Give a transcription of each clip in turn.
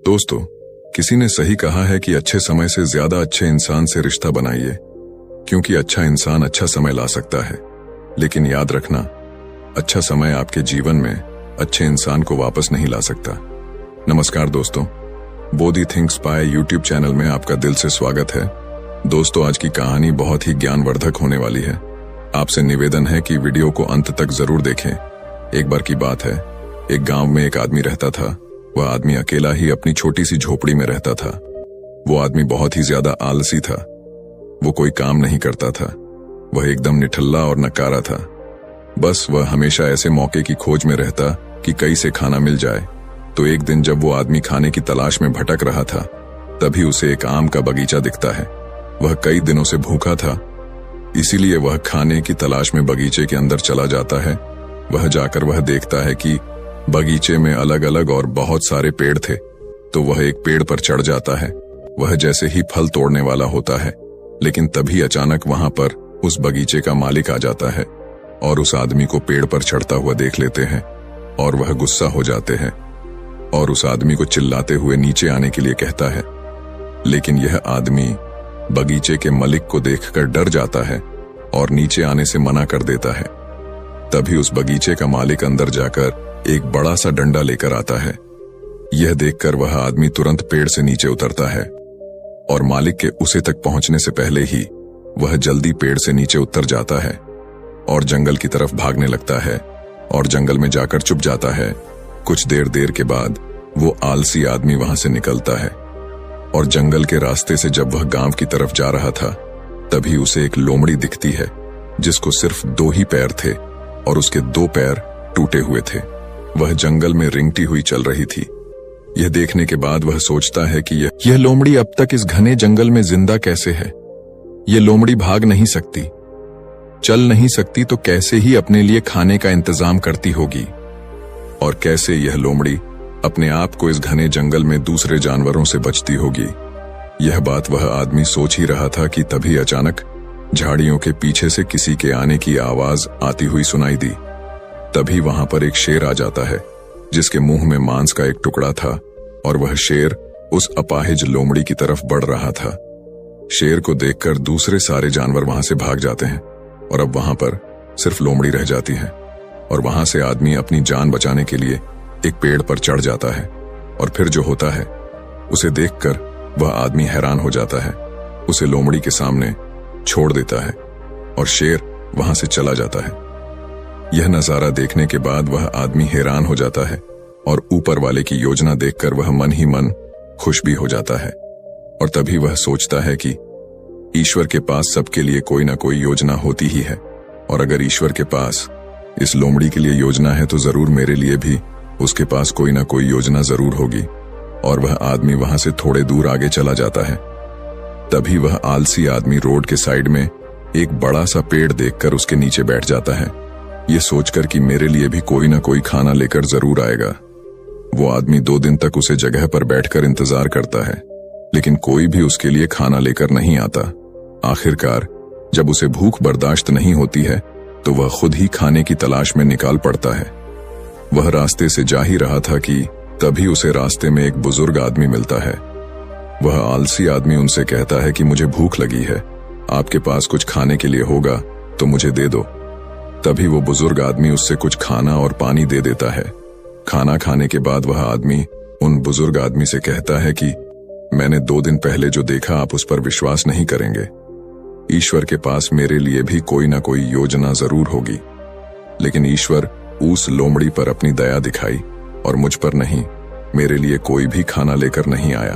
दोस्तों, किसी ने सही कहा है कि अच्छे समय से ज्यादा अच्छे इंसान से रिश्ता बनाइए, क्योंकि अच्छा इंसान अच्छा समय ला सकता है। लेकिन याद रखना, अच्छा समय आपके जीवन में अच्छे इंसान को वापस नहीं ला सकता। नमस्कार दोस्तों, Bodhi thinks by YouTube channel में आपका दिल से स्वागत है। दोस्तों, आज की कहानी बहुत ही ज्ञानवर्धक होने वाली है। आपसे निवेदन है कि वीडियो को अंत तक जरूर देखें। एक बार की बात है, एक गांव में एक आदमी रहता था। वह आदमी अकेला ही अपनी छोटी सी झोपड़ी में रहता था। वो आदमी बहुत ही ज्यादा आलसी था। वो कोई काम नहीं करता था। वह एकदम निठल्ला और नकारा था। बस वह हमेशा ऐसे मौके की खोज में रहता कि कहीं से खाना मिल जाए। तो एक दिन जब वो आदमी खाने की तलाश में भटक रहा था, तभी उसे एक आम का बगीचा दिखता है। वह कई दिनों से भूखा था, इसीलिए वह खाने की तलाश में बगीचे के अंदर चला जाता है। वह जाकर वह देखता है कि बगीचे में अलग अलग और बहुत सारे पेड़ थे। तो वह एक पेड़ पर चढ़ जाता है। वह जैसे ही फल तोड़ने वाला होता है, लेकिन तभी अचानक वहां पर उस बगीचे का मालिक आ जाता है और उस आदमी को पेड़ पर चढ़ता हुआ देख लेते हैं और वह गुस्सा हो जाते हैं और उस आदमी को चिल्लाते हुए नीचे आने के लिए कहता है। लेकिन यह आदमी बगीचे के मालिक को देखकर डर जाता है और नीचे आने से मना कर देता है। तभी उस बगीचे का मालिक अंदर जाकर एक बड़ा सा डंडा लेकर आता है। यह देखकर वह आदमी तुरंत पेड़ से नीचे उतरता है और मालिक के उसे तक पहुंचने से पहले ही वह जल्दी पेड़ से नीचे उतर जाता है और जंगल की तरफ भागने लगता है और जंगल में जाकर छुप जाता है। कुछ देर के बाद वो आलसी आदमी वहां से निकलता है और जंगल के रास्ते से जब वह गांव की तरफ जा रहा था, तभी उसे एक लोमड़ी दिखती है जिसको सिर्फ 2 ही पैर थे और उसके 2 पैर टूटे हुए थे। वह जंगल में रिंगती हुई चल रही थी। यह देखने के बाद वह सोचता है कि यह लोमड़ी अब तक इस घने जंगल में जिंदा कैसे है। यह लोमड़ी भाग नहीं सकती, चल नहीं सकती, तो कैसे ही अपने लिए खाने का इंतजाम करती होगी और कैसे यह लोमड़ी अपने आप को इस घने जंगल में दूसरे जानवरों से बचती होगी। यह बात वह आदमी सोच ही रहा था कि तभी अचानक झाड़ियों के पीछे से किसी के आने की आवाज आती हुई सुनाई दी। तभी वहां पर एक शेर आ जाता है जिसके मुंह में मांस का एक टुकड़ा था और वह शेर उस अपाहिज लोमड़ी की तरफ बढ़ रहा था। शेर को देखकर दूसरे सारे जानवर वहां से भाग जाते हैं और अब वहां पर सिर्फ लोमड़ी रह जाती है। और वहां से आदमी अपनी जान बचाने के लिए एक पेड़ पर चढ़ जाता है और फिर जो होता है उसे देखकर वह आदमी हैरान हो जाता है। उसे लोमड़ी के सामने छोड़ देता है और शेर वहां से चला जाता है। यह नजारा देखने के बाद वह आदमी हैरान हो जाता है और ऊपर वाले की योजना देखकर वह मन ही मन खुश भी हो जाता है। और तभी वह सोचता है कि ईश्वर के पास सबके लिए कोई ना कोई योजना होती ही है, और अगर ईश्वर के पास इस लोमड़ी के लिए योजना है तो जरूर मेरे लिए भी उसके पास कोई ना कोई योजना जरूर होगी। और वह आदमी वहां से थोड़े दूर आगे चला जाता है। तभी वह आलसी आदमी रोड के साइड में एक बड़ा सा पेड़ देखकर उसके नीचे बैठ जाता है, ये सोचकर कि मेरे लिए भी कोई ना कोई खाना लेकर जरूर आएगा। वो आदमी 2 दिन तक उसे जगह पर बैठकर इंतजार करता है, लेकिन कोई भी उसके लिए खाना लेकर नहीं आता। आखिरकार जब उसे भूख बर्दाश्त नहीं होती है तो वह खुद ही खाने की तलाश में निकाल पड़ता है। वह रास्ते से जा ही रहा था कि तभी उसे रास्ते में एक बुजुर्ग आदमी मिलता है। वह आलसी आदमी उनसे कहता है कि मुझे भूख लगी है, आपके पास कुछ खाने के लिए होगा तो मुझे दे दो। तभी वो बुजुर्ग आदमी उससे कुछ खाना और पानी दे देता है। खाना खाने के बाद वह आदमी उन बुजुर्ग आदमी से कहता है कि मैंने 2 दिन पहले जो देखा आप उस पर विश्वास नहीं करेंगे। ईश्वर के पास मेरे लिए भी कोई ना कोई योजना जरूर होगी, लेकिन ईश्वर उस लोमड़ी पर अपनी दया दिखाई और मुझ पर नहीं, मेरे लिए कोई भी खाना लेकर नहीं आया।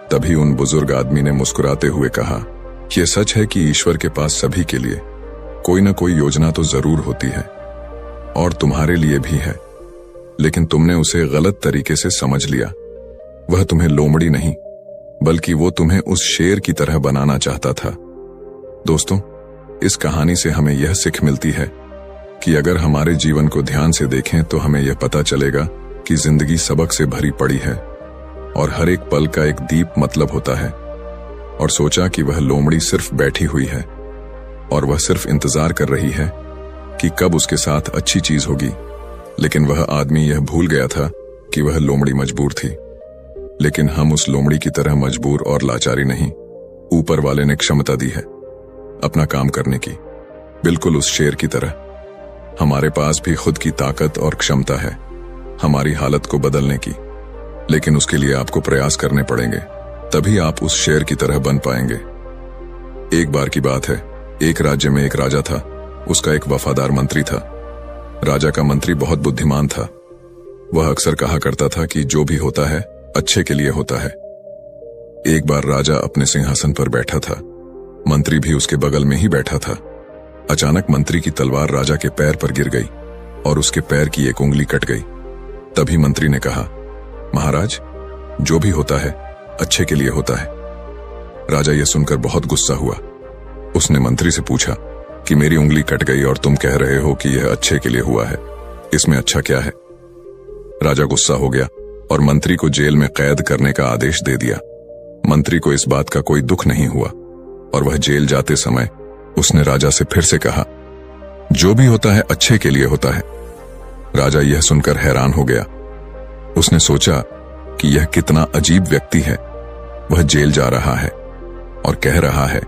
तभी उन बुजुर्ग आदमी ने मुस्कुराते हुए कहा, यह सच है कि ईश्वर के पास सभी के लिए कोई ना कोई योजना तो जरूर होती है और तुम्हारे लिए भी है, लेकिन तुमने उसे गलत तरीके से समझ लिया। वह तुम्हें लोमड़ी नहीं, बल्कि वो तुम्हें उस शेर की तरह बनाना चाहता था। दोस्तों, इस कहानी से हमें यह सीख मिलती है कि अगर हमारे जीवन को ध्यान से देखें तो हमें यह पता चलेगा कि जिंदगी सबक से भरी पड़ी है और हर एक पल का एक दीप मतलब होता है। और सोचा कि वह लोमड़ी सिर्फ बैठी हुई है और वह सिर्फ इंतजार कर रही है कि कब उसके साथ अच्छी चीज होगी, लेकिन वह आदमी यह भूल गया था कि वह लोमड़ी मजबूर थी। लेकिन हम उस लोमड़ी की तरह मजबूर और लाचारी नहीं। ऊपर वाले ने क्षमता दी है अपना काम करने की, बिल्कुल उस शेर की तरह। हमारे पास भी खुद की ताकत और क्षमता है हमारी हालत को बदलने की, लेकिन उसके लिए आपको प्रयास करने पड़ेंगे, तभी आप उस शेर की तरह बन पाएंगे। एक बार की बात है, एक राज्य में एक राजा था। उसका एक वफादार मंत्री था। राजा का मंत्री बहुत बुद्धिमान था। वह अक्सर कहा करता था कि जो भी होता है अच्छे के लिए होता है। एक बार राजा अपने सिंहासन पर बैठा था, मंत्री भी उसके बगल में ही बैठा था। अचानक मंत्री की तलवार राजा के पैर पर गिर गई और उसके पैर की एक उंगली कट गई। तभी मंत्री ने कहा, महाराज, जो भी होता है अच्छे के लिए होता है। राजा यह सुनकर बहुत गुस्सा हुआ। उसने मंत्री से पूछा कि मेरी उंगली कट गई और तुम कह रहे हो कि यह अच्छे के लिए हुआ है, इसमें अच्छा क्या है? राजा गुस्सा हो गया और मंत्री को जेल में कैद करने का आदेश दे दिया। मंत्री को इस बात का कोई दुख नहीं हुआ और वह जेल जाते समय उसने राजा से फिर से कहा, जो भी होता है अच्छे के लिए होता है। राजा यह सुनकर हैरान हो गया। उसने सोचा कि यह कितना अजीब व्यक्ति है। वह जेल जा रहा है और कह रहा है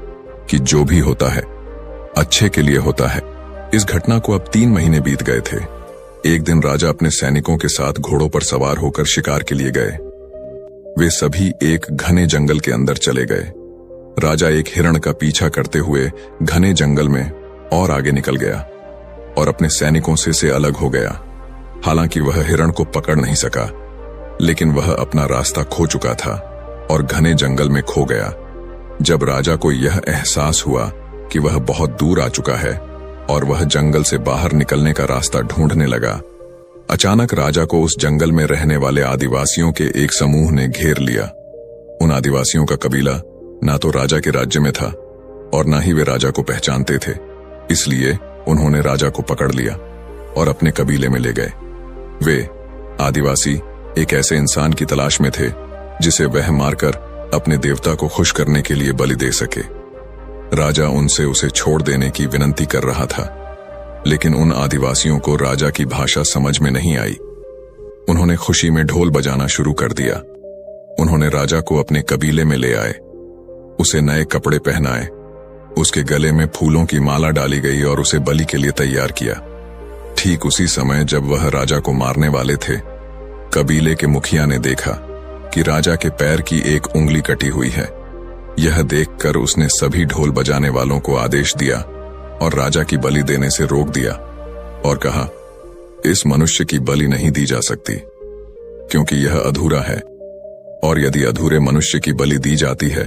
कि जो भी होता है अच्छे के लिए होता है। इस घटना को अब 3 महीने बीत गए थे। एक दिन राजा अपने सैनिकों के साथ घोड़ों पर सवार होकर शिकार के लिए गए। वे सभी एक घने जंगल के अंदर चले गए। राजा एक हिरण का पीछा करते हुए घने जंगल में और आगे निकल गया और अपने सैनिकों से अलग हो गया। हालांकि वह हिरण को पकड़ नहीं सका, लेकिन वह अपना रास्ता खो चुका था और घने जंगल में खो गया। जब राजा को यह एहसास हुआ कि वह बहुत दूर आ चुका है और वह जंगल से बाहर निकलने का रास्ता ढूंढने लगा, अचानक राजा को उस जंगल में रहने वाले आदिवासियों के एक समूह ने घेर लिया। उन आदिवासियों का कबीला ना तो राजा के राज्य में था और ना ही वे राजा को पहचानते थे। इसलिए उन्होंने राजा को पकड़ लिया और अपने कबीले में ले गए। वे आदिवासी एक ऐसे इंसान की तलाश में थे जिसे वह मारकर अपने देवता को खुश करने के लिए बलि दे सके। राजा उनसे उसे छोड़ देने की विनती कर रहा था, लेकिन उन आदिवासियों को राजा की भाषा समझ में नहीं आई। उन्होंने खुशी में ढोल बजाना शुरू कर दिया। उन्होंने राजा को अपने कबीले में ले आए, उसे नए कपड़े पहनाए, उसके गले में फूलों की माला डाली गई और उसे बलि के लिए तैयार किया। ठीक उसी समय जब वह राजा को मारने वाले थे, कबीले के मुखिया ने देखा कि राजा के पैर की एक उंगली कटी हुई है। यह देखकर उसने सभी ढोल बजाने वालों को आदेश दिया और राजा की बलि देने से रोक दिया और कहा, इस मनुष्य की बलि नहीं दी जा सकती क्योंकि यह अधूरा है, और यदि अधूरे मनुष्य की बलि दी जाती है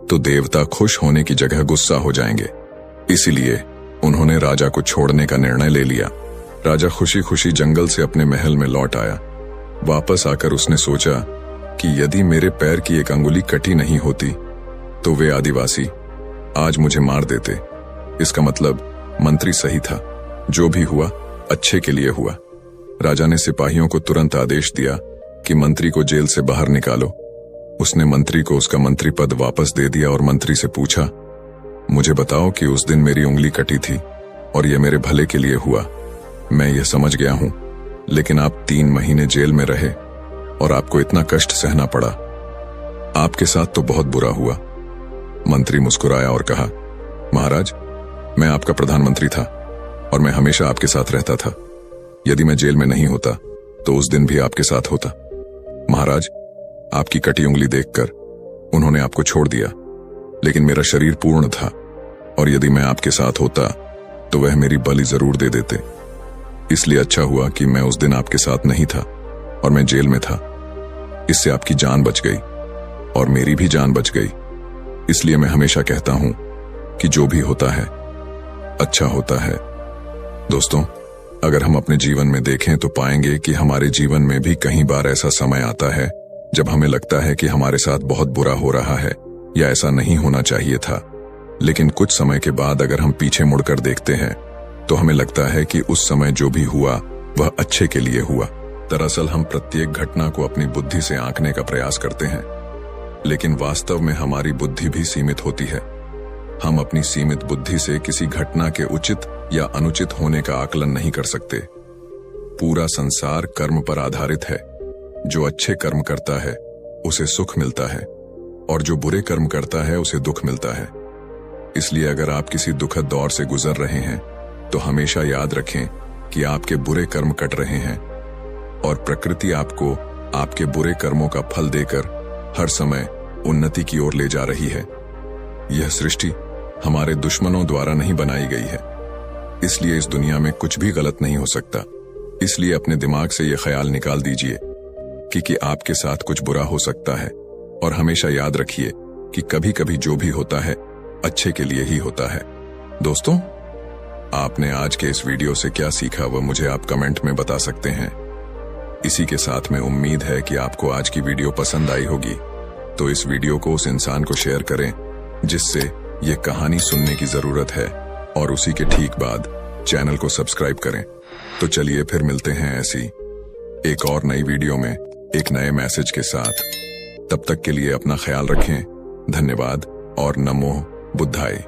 तो देवता खुश होने की जगह गुस्सा हो जाएंगे। इसीलिए उन्होंने राजा को छोड़ने का निर्णय ले लिया। राजा खुशी खुशी जंगल से अपने महल में लौट आया। वापस आकर उसने सोचा कि यदि मेरे पैर की एक अंगुली कटी नहीं होती तो वे आदिवासी आज मुझे मार देते। इसका मतलब मंत्री सही था, जो भी हुआ अच्छे के लिए हुआ। राजा ने सिपाहियों को तुरंत आदेश दिया कि मंत्री को जेल से बाहर निकालो। उसने मंत्री को उसका मंत्री पद वापस दे दिया और मंत्री से पूछा, मुझे बताओ कि उस दिन मेरी उंगली कटी थी और यह मेरे भले के लिए हुआ। मैं यह समझ गया हूं, लेकिन आप 3 महीने जेल में रहे और आपको इतना कष्ट सहना पड़ा। आपके साथ तो बहुत बुरा हुआ। मंत्री मुस्कुराया और कहा, महाराज, मैं आपका प्रधानमंत्री था और मैं हमेशा आपके साथ रहता था। यदि मैं जेल में नहीं होता तो उस दिन भी आपके साथ होता। महाराज, आपकी कटी उंगली देखकर उन्होंने आपको छोड़ दिया, लेकिन मेरा शरीर पूर्ण था और यदि मैं आपके साथ होता तो वह मेरी बलि जरूर दे देते। इसलिए अच्छा हुआ कि मैं उस दिन आपके साथ नहीं था और मैं जेल में था। इससे आपकी जान बच गई और मेरी भी जान बच गई। इसलिए मैं हमेशा कहता हूं कि जो भी होता है अच्छा होता है। दोस्तों, अगर हम अपने जीवन में देखें तो पाएंगे कि हमारे जीवन में भी कई बार ऐसा समय आता है जब हमें लगता है कि हमारे साथ बहुत बुरा हो रहा है या ऐसा नहीं होना चाहिए था, लेकिन कुछ समय के बाद अगर हम पीछे मुड़कर देखते हैं तो हमें लगता है कि उस समय जो भी हुआ वह अच्छे के लिए हुआ। दरअसल हम प्रत्येक घटना को अपनी बुद्धि से आंकने का प्रयास करते हैं, लेकिन वास्तव में हमारी बुद्धि भी सीमित होती है। हम अपनी सीमित बुद्धि से किसी घटना के उचित या अनुचित होने का आकलन नहीं कर सकते। पूरा संसार कर्म पर आधारित है। जो अच्छे कर्म करता है उसे सुख मिलता है, और जो बुरे कर्म करता है उसे दुख मिलता है। इसलिए अगर आप किसी दुखद दौर से गुजर रहे हैं तो हमेशा याद रखें कि आपके बुरे कर्म कट रहे हैं, और प्रकृति आपको आपके बुरे कर्मों का फल देकर हर समय उन्नति की ओर ले जा रही है। यह सृष्टि हमारे दुश्मनों द्वारा नहीं बनाई गई है, इसलिए इस दुनिया में कुछ भी गलत नहीं हो सकता। इसलिए अपने दिमाग से यह ख्याल निकाल दीजिए कि आपके साथ कुछ बुरा हो सकता है, और हमेशा याद रखिए कि कभी कभी जो भी होता है अच्छे के लिए ही होता है। दोस्तों, आपने आज के इस वीडियो से क्या सीखा वह मुझे आप कमेंट में बता सकते हैं। इसी के साथ में उम्मीद है कि आपको आज की वीडियो पसंद आई होगी, तो इस वीडियो को उस इंसान को शेयर करें जिससे ये कहानी सुनने की जरूरत है, और उसी के ठीक बाद चैनल को सब्सक्राइब करें। तो चलिए फिर मिलते हैं ऐसी एक और नई वीडियो में एक नए मैसेज के साथ। तब तक के लिए अपना ख्याल रखें। धन्यवाद और नमो बुद्धाय।